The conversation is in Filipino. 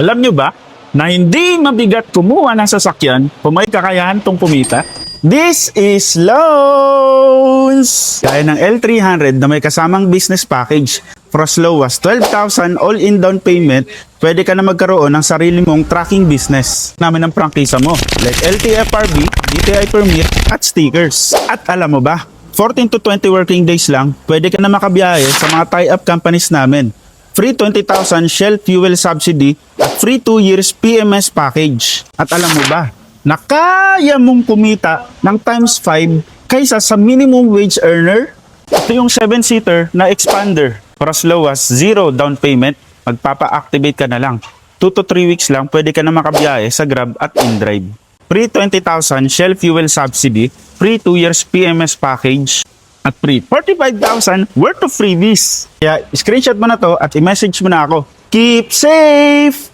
Alam nyo ba na hindi mabigat kumuha ng sasakyan kung may kakayahan tong kumita? This is loans! Gaya ng L300 na may kasamang business package. For as low as 12,000 all-in down payment, pwede ka na magkaroon ng sarili mong tracking business namin ang prangkisa mo. Like LTFRB, DTI permit, at stickers. At alam mo ba, 14 to 20 working days lang, pwede ka na makabiyahe sa mga tie-up companies namin. Free 20,000 Shell fuel subsidy at free 2 years PMS package. At alam mo ba, na kaya mong kumita ng times 5 kaysa sa minimum wage earner? Ito yung 7-seater na expander. For as low as 0 down payment, magpapa-activate ka na lang. 2 to 3 weeks lang, pwede ka na makabiyahe sa Grab at InDrive. Free 20,000 Shell fuel subsidy, free 2 years PMS package, at free 45,000 worth of freebies. Kaya screenshot mo na to at i-message mo na ako. Keep safe!